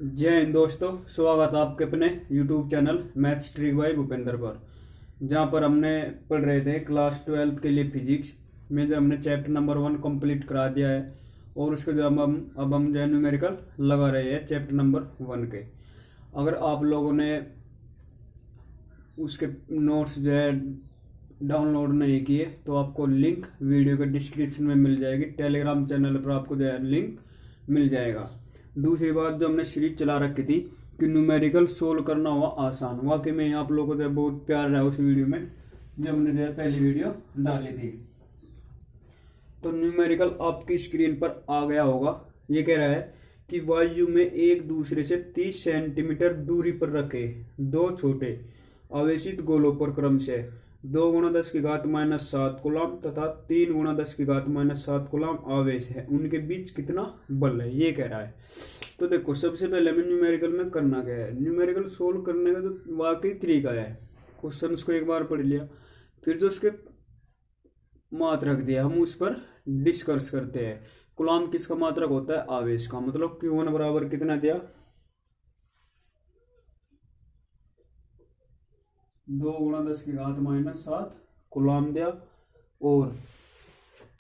जय हिंद दोस्तों, स्वागत है आपके अपने YouTube channel maths trick bye Bhupendra पर। जहाँ पर हमने पढ़ रहे थे क्लास 12th के लिए फिजिक्स में, जो हमने चैप्टर नंबर 1 कंप्लीट करा दिया है और उसके जो अब हम जो है न्यूमेरिकल लगा रहे हैं चैप्टर नंबर 1 के। अगर आप लोगों ने उसके नोट्स जो है डाउनलोड नहीं किए तो आपको लिंक वीडियो के डिस्क्रिप्शन में मिल जाएगी। टेलीग्राम चैनल पर आपको जो है लिंक मिल जाएगा। दूसरी बात, जो हमने सीरीज चला रखी थी कि न्यूमेरिकल सोल्व करना हुआ आसान, वाकई में आप लोगों को जो बहुत प्यार रहा उस वीडियो में जो हमने जो है पहली वीडियो डाली थी। तो न्यूमेरिकल आपकी स्क्रीन पर आ गया होगा। ये कह रहा है कि वायु में एक दूसरे से 30 सेंटीमीटर दूरी पर रखे दो छोटे आवेशित गोलों पर क्रमशः 2 गुणा 10 की घात -7 कूलम तथा 3 गुणा 10 की घात -7 कूलम आवेश है, उनके बीच कितना बल है, ये कह रहा है। तो देखो, सबसे पहले हमें न्यूमेरिकल में करना क्या है। न्यूमेरिकल सोल्व करने का तो वाकई तरीका है। क्वेश्चंस को एक बार पढ़ लिया, फिर जो उसके मात्रक रख दिया हम उस पर डिस्कस करते हैं। कूलम किसका मात्रक होता है? आवेश का। मतलब Q1 बराबर कितना दिया? 2 गुणा 10 की घात -7 कूलम दिया। और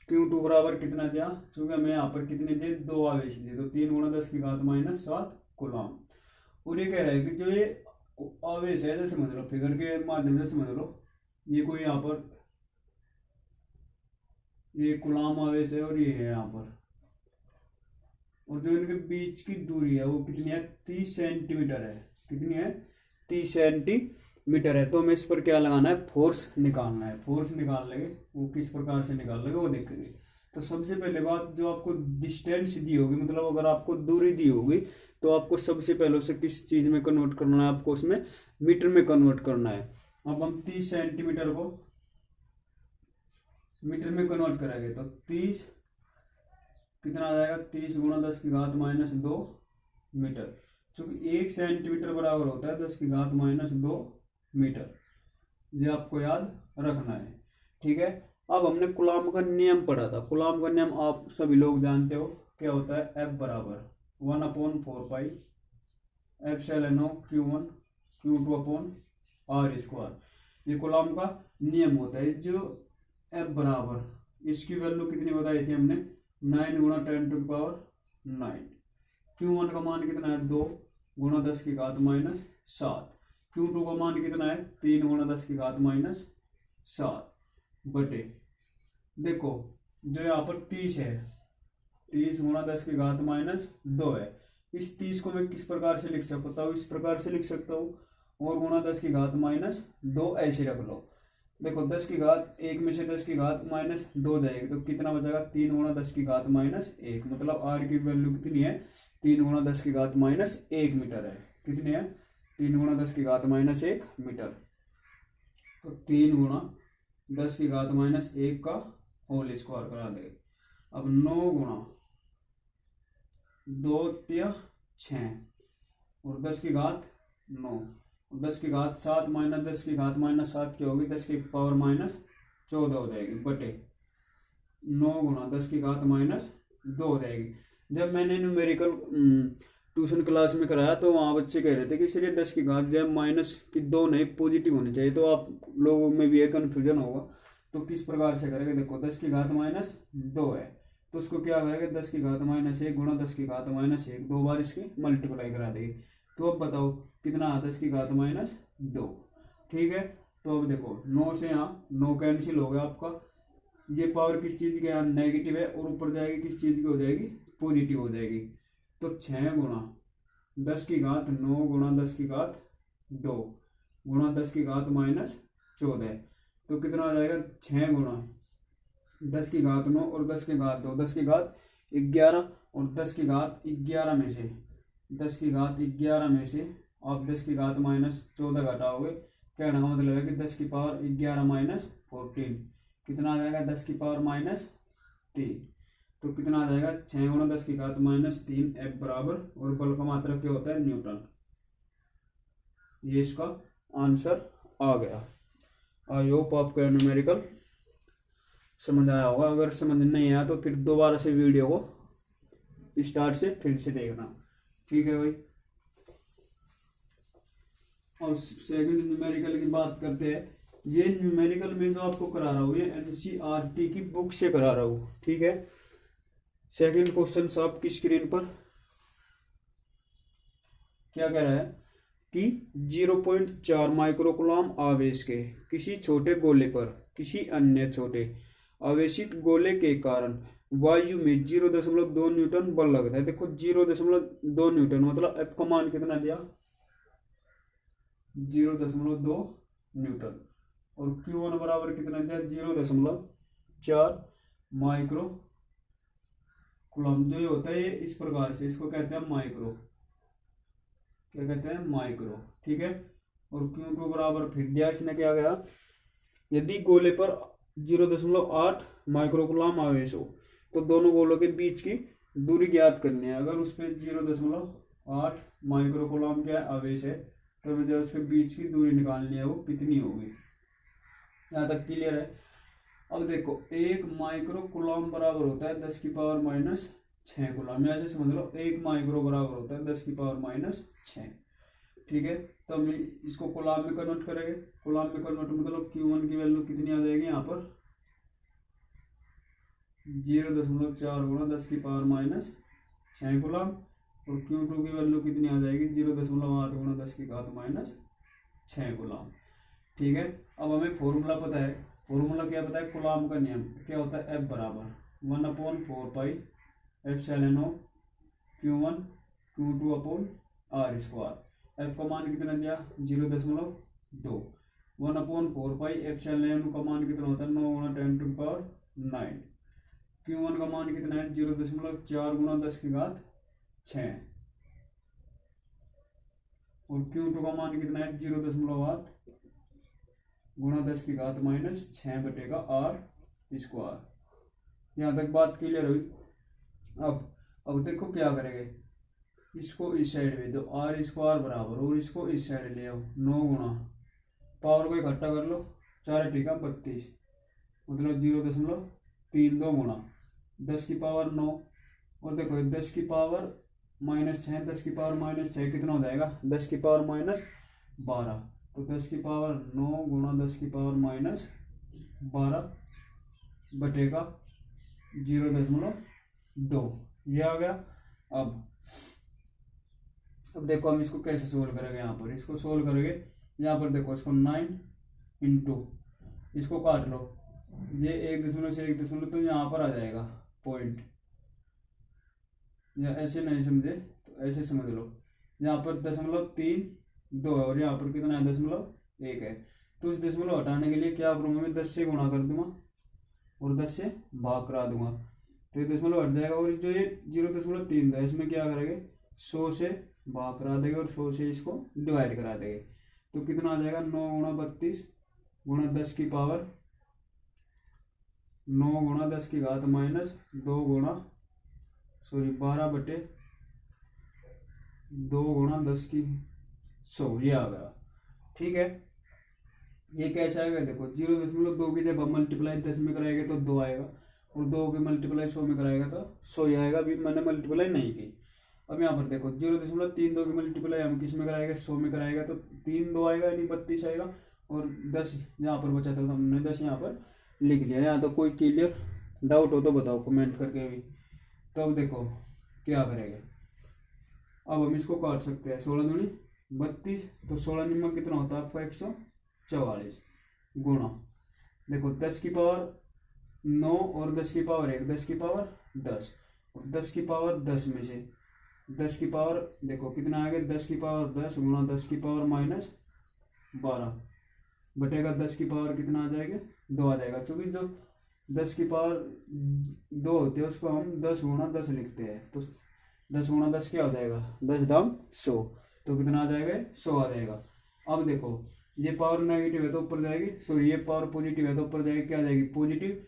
Q2 बराबर कितना दिया? चूंकि हमें यहाँ पर कितने दिए? 2 आवेश दिए, तो 3 गुणा 10 की घात -7 कूलम। और ये कह रहा है कि जो ये आवेश है, जैसे समझ लो, फिगर के माध्यम से समझ लो, ये कोई यहाँ पर ये कूलम आवेश है और ये है यहाँ पर, और जो इनके बीच की दूरी है वो कितनी है? 30 सेंटीमीटर है। कितनी है? 30 सेंटीमीटर है। तो हमें इस पर क्या लगाना है? फोर्स निकालना है। फोर्स निकाल लेंगे, वो किस प्रकार से निकाल लेंगे वो देखेंगे। तो सबसे पहले बात, जो आपको डिस्टेंस दी होगी, मतलब अगर आपको दूरी दी होगी तो आपको सबसे पहले उसे किस चीज में कन्वर्ट करना है? आपको उसमें मीटर में कन्वर्ट करना है। अब हम 30 सेंटीमीटर को मीटर में कन्वर्ट करेंगे तो 30 कितना आ जाएगा? 30 गुणा 10 की घात -2 मीटर। चूंकि 1 सेंटीमीटर बराबर होता है 10 की घात -2 मीटर। ये आपको याद रखना है, ठीक है। अब हमने कूलम का नियम पढ़ा था। कूलम का नियम आप सभी लोग जानते हो, क्या होता है? F बराबर 1/4 पाई एप्सिलॉन Q1 Q2/r²। ये कूलम का नियम होता है। जो F बराबर, इसकी वैल्यू कितनी बताई थी हमने? 9 गुणा 10⁻⁹। Q1 का मान कितना है? 2 गुणा 10 की घात -7। Q2 का मान कितना है? 3 गुणा 10 की घात -7 बटे, देखो जो यहाँ पर 30 है, 30 गुणा 10 की घात -2 है। इस 30 को मैं किस प्रकार से लिख सकता हूँ? इस प्रकार से लिख सकता हूँ, और गुणा 10 की घात -2 ऐसे रख लो। देखो 10 की घात 1 में से 10 की घात -2 जाएगी तो कितना बचेगा? 3 गुणा 10 की घात -1। मतलब आर की वैल्यू कितनी है? 3 गुणा 10 की घात -1 मीटर है। कितनी है? 3 गुणा 10 की घात -1 मीटर। तो 3 गुणा 10 की घात -1 का होल स्क्वायर करा देंगे। अब 9 गुणा 2 तिया 6 और 10 की घात 9, 10 की घात 7 माइनस 10 की घात -7 क्या होगी? 10 की पावर -14 हो जाएगी बटे 9 गुणा 10 की घात -2 हो जाएगी। जब मैंने न्यूमेरिकल ट्यूशन क्लास में कराया तो वहाँ बच्चे कह रहे थे कि सर ये 10 की घात जब -2 नहीं पॉजिटिव होनी चाहिए, तो आप लोगों में भी ये कन्फ्यूजन होगा। तो किस प्रकार से करेंगे? देखो 10 की घात -2 है तो उसको क्या करेंगे? 10 की घात -1 गुणा 10 की घात -1, 2 बार इसकी मल्टीप्लाई करा देंगे। तो अब बताओ कितना? 10 की घात -2, ठीक है। तो अब देखो 9 से यहाँ 9 कैंसिल हो गया आपका। ये पावर किस चीज की? यहाँ नेगेटिव है, और ऊपर जाएगी किस चीज की? हो जाएगी पॉजिटिव हो जाएगी। तो 6 गुणा 10 की घात 9 गुणा 10 की घात 2 गुणा 10 की घात -14, तो कितना आ जाएगा? 6 गुणा 10 की घात 9 और 10 की घात 2, 10 की घात 11, और 10 की घात 11 में से 10 की घात 11 में से आप 10 की घात -14 घटाओगे। कहने का मतलब है कि 10 की पावर 11 -14 कितना आ जाएगा? 10 की पावर -3। तो कितना आ जाएगा? 6 गुणा 10 की घात -3 F बराबर, और बल का मात्रक क्या होता है? न्यूटन। ये इसका आंसर आ गया। आई होप आपको न्यूमेरिकल समझ आया होगा। अगर समझ नहीं आया तो फिर दोबारा से वीडियो को स्टार्ट से फिर से देखना, ठीक है भाई। और सेकंड न्यूमेरिकल की बात करते हैं। ये न्यूमेरिकल में जो आपको करा रहा हूँ ये एनसीईआरटी की बुक से करा रहा हूँ, ठीक है। सेकंड क्वेश्चन आपकी स्क्रीन पर क्या कह रहा है कि 0.4 माइक्रोकूलम आवेश के किसी छोटे गोले पर किसी अन्य छोटे आवेशित गोले के कारण वायु में 0.2 न्यूटन बल लगता है। देखो 0.2 न्यूटन मतलब एफ का मान कितना दिया, 0.2 न्यूटन, और Q1 बराबर कितना दिया, 0.4 माइक्रो कूलम। जो ये होता है ये इस प्रकार से, इसको कहते हैं माइक्रो, क्या कहते हैं, माइक्रो, ठीक है। और Q2 बराबर फिर दिया इसने क्या गया, यदि गोले पर 0.8 माइक्रोकूलम आवेश हो तो दोनों गोलों के बीच की दूरी ज्ञात करनी है। अगर उस पर 0.8 माइक्रोकूलम क्या आवेश है तो मुझे उसके बीच की दूरी निकालनी है, वो कितनी होगी। यहाँ तक क्लियर है। अब देखो 1 माइक्रोकूलम बराबर होता है 10⁻⁻6 कूलम। ऐसे समझ लो 1 माइक्रो बराबर होता है 10⁻⁻6, ठीक है। तो हम इसको कूलम में कन्वर्ट करेंगे। कूलम में कन्वर्ट मतलब Q1 की वैल्यू कितनी आ जाएगी यहाँ पर, 0.4 गुणा 10⁻⁻6 कूलम, और Q2 की वैल्यू कितनी आ जाएगी, 0.8 गुणा 10⁻⁻6 कूलम, ठीक है। अब हमें फॉर्मूला पता है। फॉर्मूला क्या पता है, कूलम का नियम क्या होता है, F बराबर 1/4 pi epsilon Q1 Q2 upon R square. F का मान कितना दिया, 0.2, 1/4 पाई एप्सिलॉन का मान कितना होता है, 9 गुणा 10⁹। Q1 का मान कितना है, 0.4 गुणा 10⁻6, और Q2 का मान कितना है, 0.8 गुणा 10⁻⁻6 बटेगा R स्क्वायर। यहाँ तक बात क्लियर हुई। अब देखो क्या करेंगे, इसको इस साइड में दो, R स्क्वायर बराबर, और इसको इस साइड ले आओ, 9 गुणा पावर को इकट्ठा कर लो, 4 × 32 मतलब 0.32 गुणा 10⁻9, और देखो 10⁻⁻6 10⁻⁻6 कितना हो जाएगा, 10⁻⁻12, तो 10⁻9 गुणा 10⁻⁻12 बटेगा 0.2, ये आ गया। अब देखो हम इसको कैसे सोल्व करेंगे। यहाँ पर इसको सोल्व करेंगे, यहाँ पर देखो इसको 9 × इसको काट लो, ये 1 से 1 तो यहाँ पर आ जाएगा पॉइंट, या ऐसे नहीं समझे तो ऐसे समझ लो, यहाँ पर 0.32 है और यहाँ पर कितना है, 0.1 है। तो इस दशमलव हटाने के लिए क्या करूँगा, मैं 10 से गुणा कर दूंगा और 10 से भाग करा दूंगा, तो ये दशमलव हट जाएगा। और जो ये 0.3 है इसमें क्या करेंगे, 100 से भाग करा देंगे और 100 से इसको डिवाइड करा देंगे, तो कितना आ जाएगा, 9 गुणा 32 गुणा 9 गुणा 10⁻⁻2 गुणा 12 बटे 2 गुणा 10⁻100, ये आ गया, ठीक है। ये कैसे आएगा, देखो 0.2 की जब हम मल्टीप्लाई 10 में कराएंगे तो 2 आएगा, और 2 की मल्टीप्लाई 100 में कराएगा तो 100 ही आएगा। अभी मैंने मल्टीप्लाई नहीं की। अब यहाँ पर देखो 0.32 की मल्टीप्लाई हम किस में कराएंगे, 100 में कराएगा, तो 3 2 आएगा यानी 32 आएगा, और 10 यहाँ पर बचा था तो हमने 10 यहाँ पर लिख दिया। यहाँ तो कोई क्लियर डाउट हो तो बताओ कमेंट करके भी। तो अब देखो क्या करेंगे, अब हम इसको काट सकते हैं, 16 दूनी 32, तो 16 निम्न कितना होता है आपका 144 गुणा, देखो 10⁻9 और 10⁻1 10⁻10, और 10⁻10 में से 10 की पावर देखो कितना आएगा, 10⁻10 गुणा 10⁻12 बटेगा 10 की पावर कितना आ जाएगा, 2 आ जाएगा। चूंकि जो 10 की पावर 2 होती है उसको हम 10 गुणा 10 लिखते हैं, तो 10 गुणा 10 क्या हो जाएगा, 10 दाम 100, तो कितना आ जाएगा, 100 आ जाएगा। अब देखो ये पावर नेगेटिव है तो ऊपर जाएगी, सॉरी ये पावर पॉजिटिव है तो ऊपर जाएगी, क्या आ जाएगी, पॉजिटिव,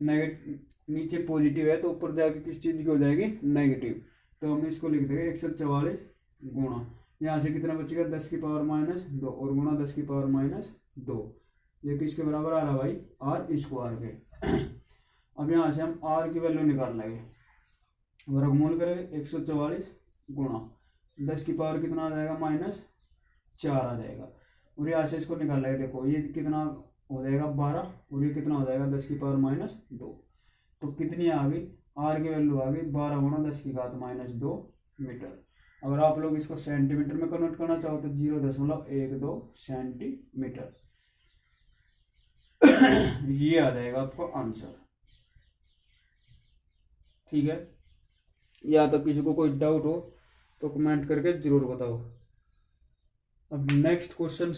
नेगेटिव, नीचे पॉजिटिव है तो ऊपर जाके किस चीज़ की हो जाएगी, नेगेटिव। तो हम इसको लिख देंगे 144 गुणा, यहाँ से कितना बचेगा, 10⁻⁻2 और गुणा 10⁻⁻2, ये किसके बराबर आ रहा भाई, R स्क्वायर के। अब यहाँ से हम R की वैल्यू निकाल लेंगे, वर्गमूल करेंगे 144 गुणा 10 की पावर कितना आ जाएगा, 4 आ जाएगा। और यहाँ से इसको निकाल लेंगे, देखो ये कितना हो जाएगा 12 और ये कितना हो जाएगा 10⁻²। तो कितनी आ गई, आर की वैल्यू आ गई 12 × 10⁻² मीटर। अगर आप लोग इसको सेंटीमीटर में कन्वर्ट करना चाहो तो 0.12 सेंटीमीटर। ये आ जाएगा आपका आंसर। ठीक है, या तो किसी को कोई डाउट हो तो कमेंट करके जरूर बताओ। अब नेक्स्ट क्वेश्चन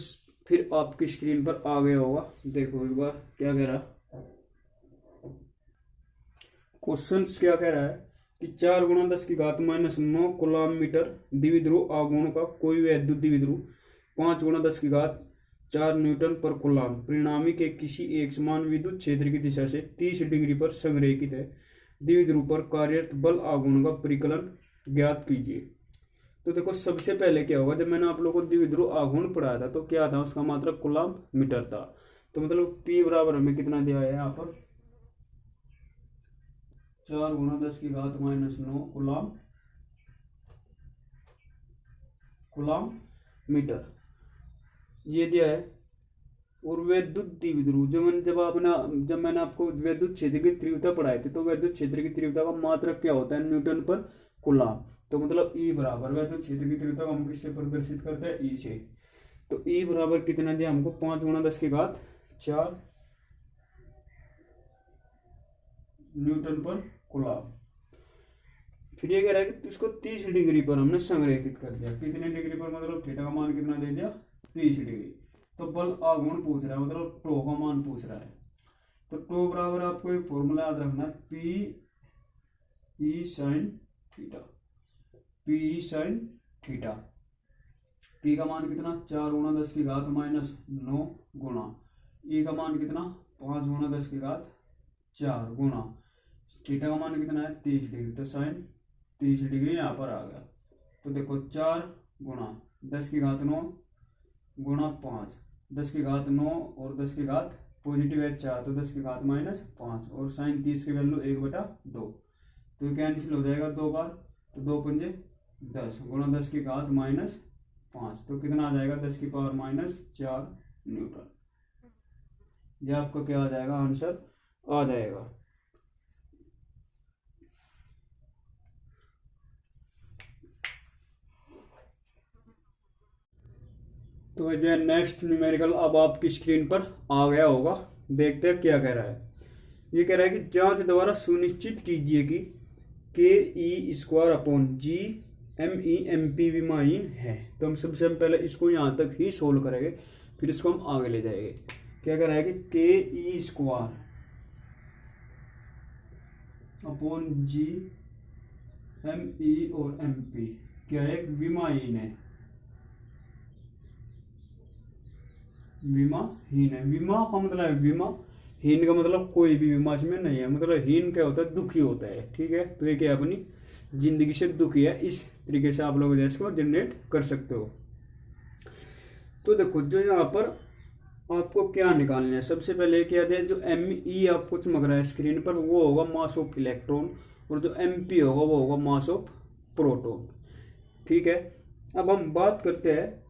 फिर आपकी स्क्रीन पर आ गया होगा, देखो एक बार क्या कह रहा है। क्वेश्चन क्या कह रहा है कि 4 × 10⁻⁹ कूलम मीटर द्विध्रुव आघूर्ण का कोई वैद्युत द्विध्रुव 5 × 10⁴ न्यूटन पर कूलम परिणामी के किसी एक समान विद्युत क्षेत्र की दिशा से 30 डिग्री पर संरेखित है। द्विध्रुव पर कार्यरत बल आघूर्ण का परिकलन ज्ञात कीजिए। तो देखो सबसे पहले क्या होगा, जब मैंने आप लोगों को द्विध्रुव आघूर्ण पढ़ाया था तो क्या था, उसका मात्रक कूलम मीटर था। तो मतलब P बराबर हमें कितना दिया है यहाँ पर 4 × 10⁻⁹ कूलम मीटर ये दिया है। और वैद्युत द्विध्रुव जब मैंने आपको वैद्युत क्षेत्र की तीव्रता पढ़ाई थी तो वैद्युत क्षेत्र की तीव्रता का मात्रक क्या होता है, न्यूटन पर कूलम। तो मतलब E बराबर वैद्युत क्षेत्र की तीव्रता को हम किससे प्रदर्शित करते हैं, E से। तो E बराबर कितना दिया हमको 5 × 10⁴ न्यूटन पर कूलम। फिर ये कह रहा है कि इसको 30 डिग्री पर हमने संरेखित कर दिया। कितने डिग्री पर, मतलब थीटा का मान कितना दे दिया 30 डिग्री। तो बल आघूर्ण पूछ रहा है, मतलब टो का मान पूछ रहा है। तो टो बराबर आपको एक फॉर्मूला याद रखना है, PE sin theta. PE sin theta. P का मान कितना 4 × 10⁻⁹ गुणा E का मान कितना 5 × 10⁴ गुणा थीटा का मान कितना है 30 डिग्री। तो साइन 30 डिग्री यहाँ पर आ गया। तो देखो 4 गुणा 10⁹ गुणा 5, 10⁹ और 10⁹ पॉजिटिव है 4 तो 10⁻⁻5 और साइन 30 की वैल्यू 1/2। तो कैंसिल हो जाएगा 2 बार, तो 2 पंजे 10 गुणा 10⁻⁻5 तो कितना आ जाएगा 10⁻⁻4 न्यूटन। यह आपका क्या आ जाएगा, आंसर आ जाएगा। तो ये नेक्स्ट न्यूमेरिकल अब आपकी स्क्रीन पर आ गया होगा, देखते हैं क्या कह रहा है। ये कह रहा है कि जांच द्वारा सुनिश्चित कीजिए कि KE²/G विमाहीन है। तो हम सबसे पहले इसको यहाँ तक ही सोल्व करेंगे, फिर इसको हम आगे ले जाएंगे। क्या कह रहा है कि KE²/G ME और MP क्या है, विमाहीन है। विमाहीन है, विमा का मतलब है विमा, हीन का मतलब कोई भी विमा इसमें नहीं है। मतलब हीन क्या होता है, दुखी होता है। ठीक है, तो ये क्या अपनी जिंदगी से दुखी है। इस तरीके से आप लोग इसको जनरेट कर सकते हो। तो देखो जो यहाँ पर आपको क्या निकालना है, सबसे पहले क्या है, जो ME आपको चमक रहा है स्क्रीन पर वो होगा मास ऑफ इलेक्ट्रॉन और जो MP होगा वो होगा मास ऑफ प्रोटॉन। ठीक है, अब हम बात करते हैं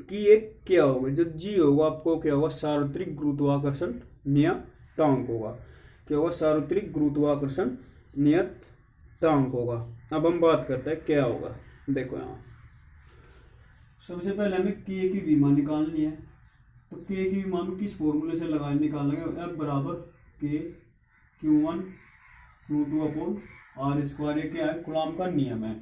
कि ये क्या होगा। जो G होगा आपको क्या होगा, सार्वत्रिक गुरुत्वाकर्षण नियतांक होगा। क्या होगा, सार्वत्रिक गुरुत्वाकर्षण नियतांक होगा। अब हम बात करते हैं क्या होगा। देखो यहाँ सबसे पहले हमें K की विमा निकालनी है। तो K की विमा में किस फॉर्मूले से निकालेंगे, F बराबर K Q1 Q2/R²। ये क्या है, कूलॉम का नियम है।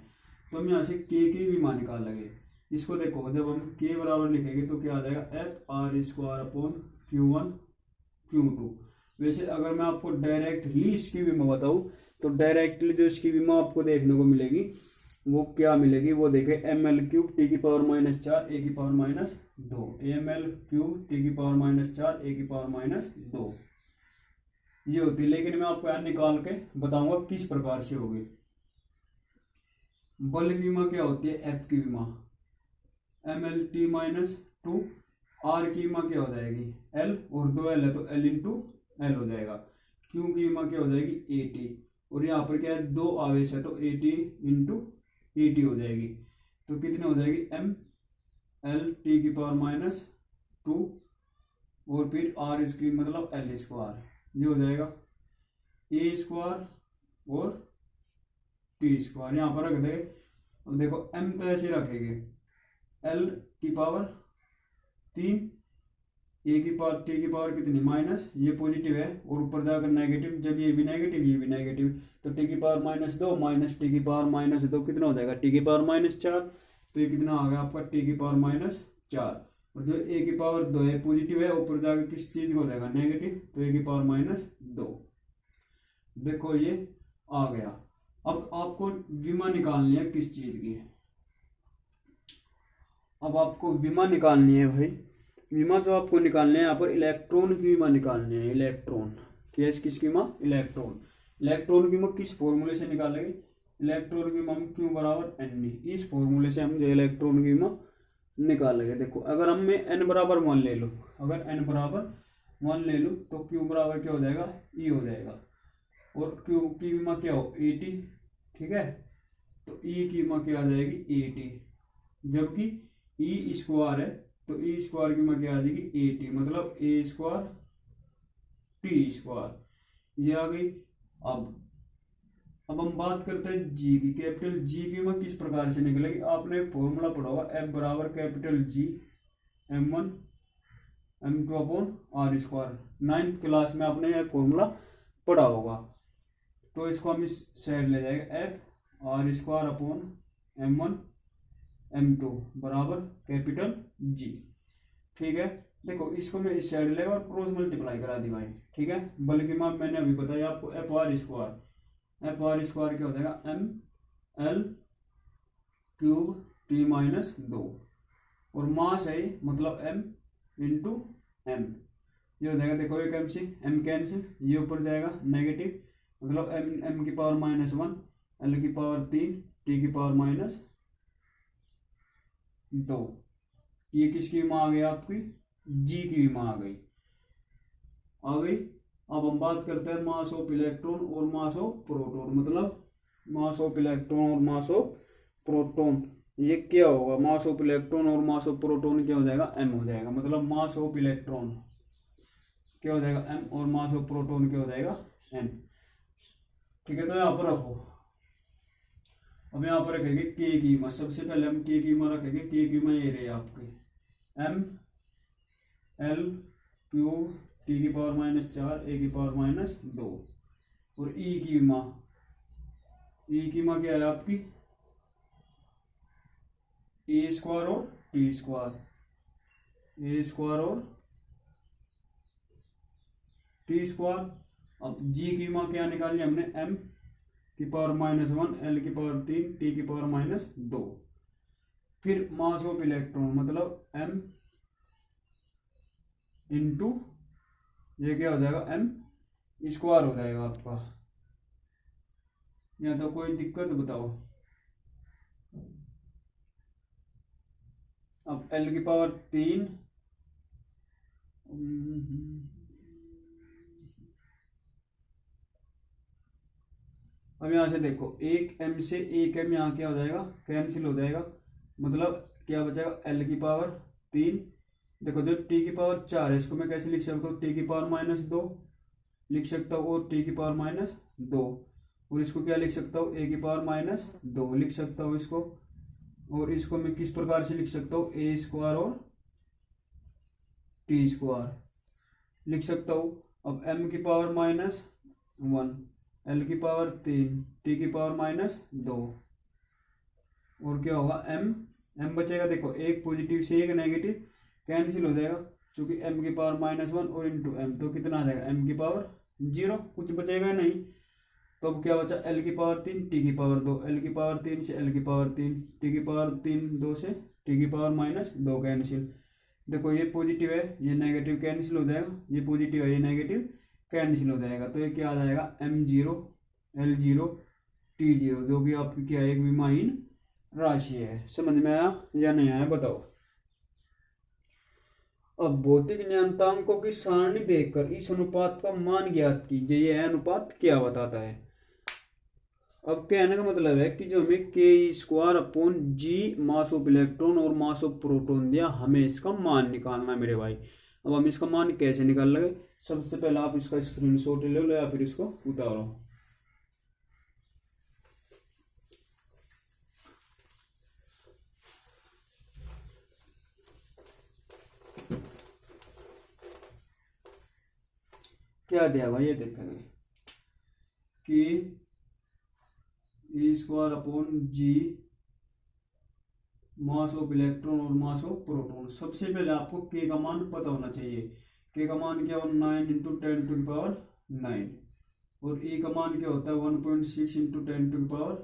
तो हम यहाँ से K की विमा निकालेंगे। इसको देखो जब हम K बराबर लिखेंगे तो क्या आ जाएगा, FR²/Q1 Q2। वैसे अगर मैं आपको डायरेक्टली इसकी विमा बताऊं तो डायरेक्टली जो इसकी विमा आपको देखने को मिलेगी वो क्या मिलेगी, वो देखें ml³ T⁻⁻4 A⁻2 ml³ T⁻⁻4 A⁻2 ये होती है। लेकिन मैं आपको यहाँ निकाल के बताऊंगा किस प्रकार से होगी। बल की विमा क्या होती है, F की विमा ml_T-2। R की विमा क्या हो जाएगी L, और 2L है तो L हो जाएगा। Q की विमा क्या हो जाएगी AT, और यहाँ पर क्या है 2 आवेश है तो AT × AT हो जाएगी। तो कितनी हो जाएगी एल टी की पावर माइनस 2 और फिर आर इसकी मतलब एल स्क्वायर, ये हो जाएगा ए स्क्वायर और टी स्क्वायर, यहाँ पर रख देंगे। अब देखो एम तो ऐसे रखेंगे, एल की पावर 3, ए की पावर टी की पावर कितनी माइनस, ये पॉजिटिव है और ऊपर जाकर नेगेटिव, जब ये भी नेगेटिव ये भी नेगेटिव, तो टी की पावर -2 माइनस टी की पावर -2 कितना हो जाएगा, टी की पावर -4, तो ये कितना आ गया आपका टी की पावर -4, और जो ए की पावर 2 है पॉजिटिव है, ऊपर जाकर किस चीज का हो जाएगा नेगेटिव, तो ए की पावर -2। देखो ये आ गया। अब आपको विमा निकालनी है किस चीज की, अब आपको विमा निकालनी है भाई, विमा जो आपको निकालने हैं यहाँ पर इलेक्ट्रॉन की विमा निकालनी है, इलेक्ट्रॉन किसकी विमा, इलेक्ट्रॉन की विमा किस फॉर्मूले से निकालेंगे, इलेक्ट्रॉन की विमा क्यू बराबर एन, इस फॉर्मूले से हम जो इलेक्ट्रॉन की विमा निकालेंगे। देखो अगर हम में n बराबर 1 ले लो, अगर n बराबर 1 ले लो तो q बराबर क्या हो जाएगा, e हो जाएगा, और q की विमा क्या हो 80, ठीक है, तो e की विमा क्या आ जाएगी 80, जबकि e स्क्वायर है तो e स्क्वायर की विमा क्या आ जाएगी 80, मतलब a स्क्वायर टी स्क्वायर, ये आ गई। अब हम बात करते हैं जी की, कैपिटल जी की विमा किस प्रकार से निकलेगी, आपने एक फॉर्मूला पढ़ा होगा एफ बराबर capital G m1 m2 upon R square, 9th class में आपने यह फॉर्मूला पढ़ा होगा, तो इसको हम इस साइड ले जाएंगे, F R square upon m1 m2 बराबर कैपिटल जी, ठीक है। देखो इसको मैं इस साइड लेगा और क्रॉस मल्टीप्लाई करा दी भाई, ठीक है, बल्कि मैंने अभी बताया आपको एफ आर स्क्वायर क्या हो जाएगा एम एल क्यूब टी -2, और मास है मतलब m इंटू एम, ये हो जाएगा, देखो एक एम कैंसिल, ये ऊपर जाएगा नेगेटिव, मतलब m की पावर -1, l की पावर 3, t की पावर -2, ये किसकी विमा आ गई आपकी, जी की विमा आ गई। अब हम बात करते हैं मास ऑफ इलेक्ट्रॉन और मास ऑफ प्रोटॉन, मतलब मास ऑफ इलेक्ट्रॉन और मास ऑफ प्रोटॉन, ये क्या होगा, मास ऑफ इलेक्ट्रॉन और मास ऑफ प्रोटॉन क्या हो जाएगा m हो जाएगा, मतलब मास ऑफ इलेक्ट्रॉन क्या हो जाएगा m और मास ऑफ प्रोटॉन क्या हो जाएगा n, ठीक है। तो यहाँ पर रखो, अब यहाँ पर रखेंगे k की कीमत, सबसे पहले हम k की कीमत रखेंगे, k की कीमत ये रही आपकी m l क्यूब टी की पावर -4 ए की पावर -2, और ई की माँ क्या है आपकी ए स्क्वायर और टी स्क्वायर, ए स्क्वायर और टी स्क्वायर। अब जी की माँ क्या निकालनी हमने, m की पावर -1 l की पावर 3 t की पावर -2, फिर मास ऑफ इलेक्ट्रॉन मतलब m इंटू ये क्या हो जाएगा m स्क्वायर हो जाएगा आपका, या तो कोई दिक्कत बताओ। अब l की पावर 3, अब यहां से देखो एक m से एक m यहाँ क्या हो जाएगा कैंसिल हो जाएगा, मतलब क्या बचेगा l की पावर 3, देखो जो t की पावर 4 है इसको मैं कैसे लिख सकता हूँ, t की पावर -2 लिख सकता हूँ, और t की पावर -2, और इसको क्या लिख सकता हूँ a की पावर -2 लिख सकता हूँ इसको, और इसको मैं किस प्रकार से लिख सकता हूँ a स्क्वायर और t स्क्वायर लिख सकता हूँ। अब m की पावर -1 l की पावर 3 t की पावर -2, और क्या होगा m बचेगा, देखो एक पॉजिटिव से एक नेगेटिव कैंसिल हो जाएगा, क्योंकि m की पावर -1 और इंटू m, तो कितना आ जाएगा m की पावर 0, कुछ बचेगा नहीं। तो अब क्या बचा l की पावर 3 t की पावर 2, l की पावर 3 से l की पावर 3 t की पावर 3 2 से t की पावर -2 कैंसिल, देखो ये पॉजिटिव है ये नेगेटिव कैंसिल हो जाएगा, ये पॉजिटिव है ये नेगेटिव कैंसिल हो जाएगा, तो ये क्या आ जाएगा m0 l0 t0, जो कि आपकी क्या है एक विमाहीन राशि है। समझ में आया या नहीं आया बताओ। अब भौतिक नियतांकों की सारणी देखकर इस अनुपात का मान ज्ञात कीजिए, यह अनुपात क्या बताता है। अब कहने का मतलब है कि जो हमें के square upon ji mass of electron और मास ऑफ प्रोटॉन दिया, हमें इसका मान निकालना है मेरे भाई। अब हम इसका मान कैसे निकाल लेंगे? सबसे पहले आप इसका स्क्रीनशॉट ले लो या फिर इसको उतारो। क्या दिया भाई, ये देखेंगे कि e square upon ji mass of electron और मास ऑफ प्रोटॉन। सबसे पहले आपको के का मान पता होना चाहिए। के का मान क्या हो, 9 इंटू 10 टू द पावर 9, और ई का मान क्या होता है 1.6 इंटू 10 टू द पावर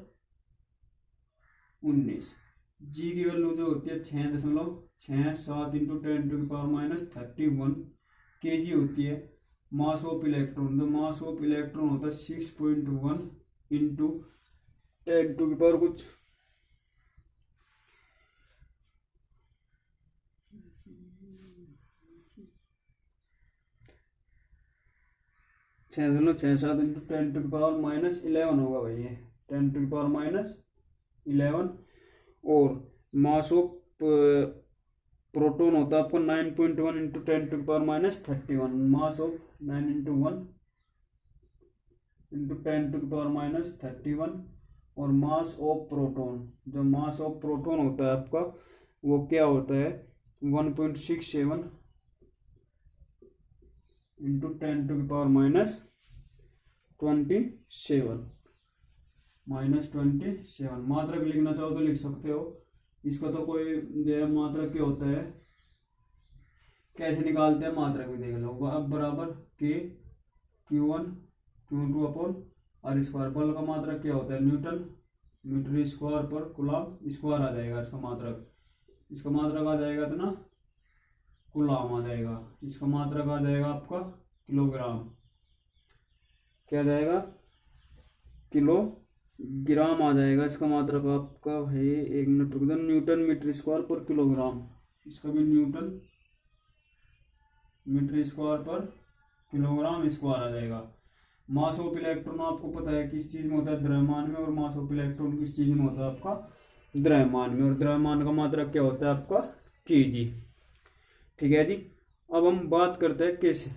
19। जी की वैल्यू जो होती है 6.67 इंटू 10 टू द पावर -31 के जी होती है। मास ऑफ इलेक्ट्रॉन, तो मास ऑफ इलेक्ट्रॉन होता है 6.1 इंटू 10 टू द पावर कुछ 6.67 इंटू 10 टू द पावर -11 होगा भाई, ये 10 टू द पावर -11। और मास ऑफ प्रोटॉन होता है आपको 9.1 into 10 to the power -31। Mass of 9 into 1 into 10 to the power -31। और मास ऑफ प्रोटॉन, जो मास ऑफ प्रोटॉन होता है आपका वो क्या होता है 1.67 इंटू 10 टू द पावर -27 -27। मात्रक लिखना चाहो तो लिख सकते हो, इसका तो कोई जो मात्रक क्या होता है, कैसे निकालते हैं मात्रक भी देख लो। अब बराबर के Q1 Q2 upon R square. बल का मात्रक क्या होता है न्यूटन, मीटर स्क्वायर पर कूलम स्क्वायर आ जाएगा इसका मात्रक। इसका मात्रक आ जाएगा तो ना कूलम आ जाएगा। इसका मात्रक आ जाएगा आपका किलोग्राम। क्या जाएगा, किलोग्राम आ जाएगा इसका मात्रक आपका भाई। 1 मिनट रुक जाओ। न्यूटन मीटर स्क्वायर पर किलोग्राम, इसका भी न्यूटन मीटर स्क्वायर पर किलोग्राम स्क्वायर आ जाएगा। मास ऑफ इलेक्ट्रॉन आपको पता है किस चीज में होता है, द्रव्यमान में, और मास ऑफ इलेक्ट्रॉन किस चीज में होता है आपका, द्रव्यमान में। और द्रव्यमान का मात्रक क्या होता है आपका केजी। ठीक है जी। अब हम बात करते हैं कैसे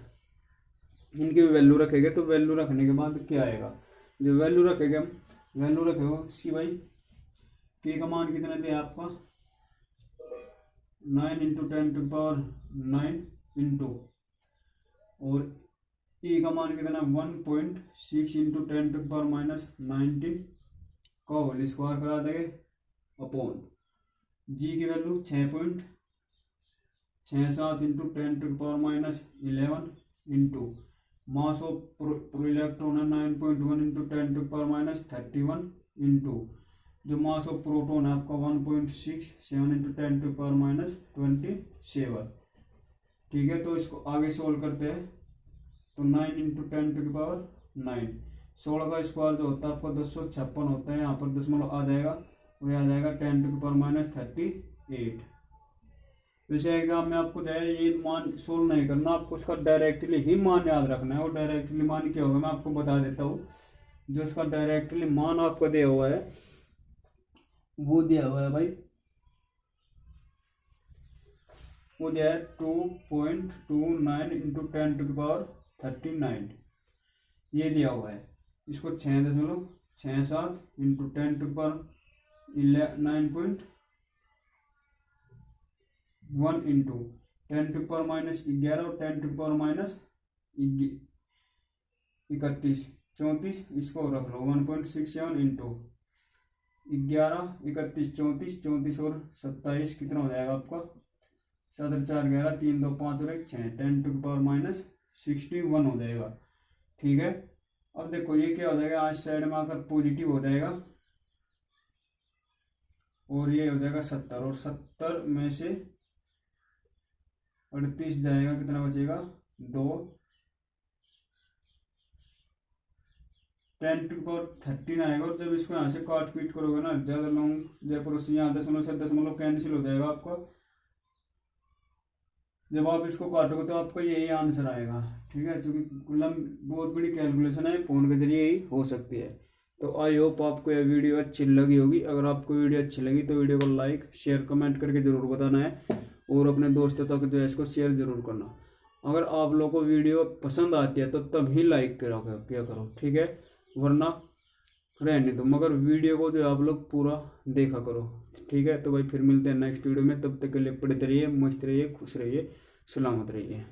इनकी वैल्यू रखेंगे। तो वैल्यू रखने के बाद क्या आएगा, जो वैल्यू रखेंगे हम, वैल्यू रखेगा इसकी भाई, के का मान कितना दिया आपका 9 into 10 to the power 9 into, और ई का मान कितना 1.6 इंटू 10 टू द पावर -19 का होल स्क्वायर करा देंगे अपॉन जी की value 6.67 into 10 to the power -11 into mass of electron है 9.1 into 10 to the power -31 into जो मास ऑफ प्रोटॉन है आपका 1.67 इंटू 10 टू द पावर -27। ठीक है, तो इसको आगे सोल्व करते हैं। तो 9 इंटू 10 टू द पावर 9, 16 का स्क्वायर जो होता है आपका 256 होता है। यहाँ पर दशमलव आ जाएगा और यह आ जाएगा 10 टू द पावर -38। वैसे एग्जाम में आपको जो है ये मान सोल्व नहीं करना, आपको उसका डायरेक्टली ही मान याद रखना है। और डायरेक्टली मान क्या होगा मैं आपको बता देता हूँ। जो इसका डायरेक्टली मान आपको दिया हुआ है वो दिया हुआ है भाई, वो दिया है 2.29 इंटू 10 टू द पावर 39, ये दिया हुआ है। इसको 6.67 into 10 to the power 9.1 into 10 to the power -11 और 10 टू द पावर -31 34, इसको रख लो 1.67 इंटू 11 31 34 34 और 27 कितना हो जाएगा आपका 7 4 11 3 2 5 और 1 6 10 टू द पावर -61 हो जाएगा। ठीक है, अब देखो ये क्या हो जाएगा, आज साइड में आकर पॉजिटिव हो जाएगा और ये हो जाएगा 70, और 70 में से 38 जाएगा, कितना बचेगा 2, 10 टू द पावर 13 आएगा। और जब इसको यहाँ से काट पीट करोगे ना, ज्यादा लॉन्ग जयपुर से यहाँ दशमलव से दशमलव कैंसिल हो जाएगा आपका। जब आप इसको काटोगे तो आपका यही आंसर आएगा। ठीक है, क्योंकि कुलम बहुत बड़ी कैलकुलेशन है, फोन के जरिए ही हो सकती है। तो आई होप आपको यह वीडियो अच्छी लगी होगी। अगर आपको वीडियो अच्छी लगी तो वीडियो को लाइक शेयर कमेंट करके ज़रूर बताना है और अपने दोस्तों तक जो है इसको शेयर ज़रूर करना। अगर आप लोगों को वीडियो पसंद आती है तो तभी लाइक किया करो, ठीक है, वरना रहने दो, मगर वीडियो को जो आप लोग पूरा देखा करो, ठीक है। तो भाई फिर मिलते हैं नेक्स्ट वीडियो में, तब तक के लिए पढ़ते रहिए, मस्त रहिए, खुश रहिए, सलामत रहिए।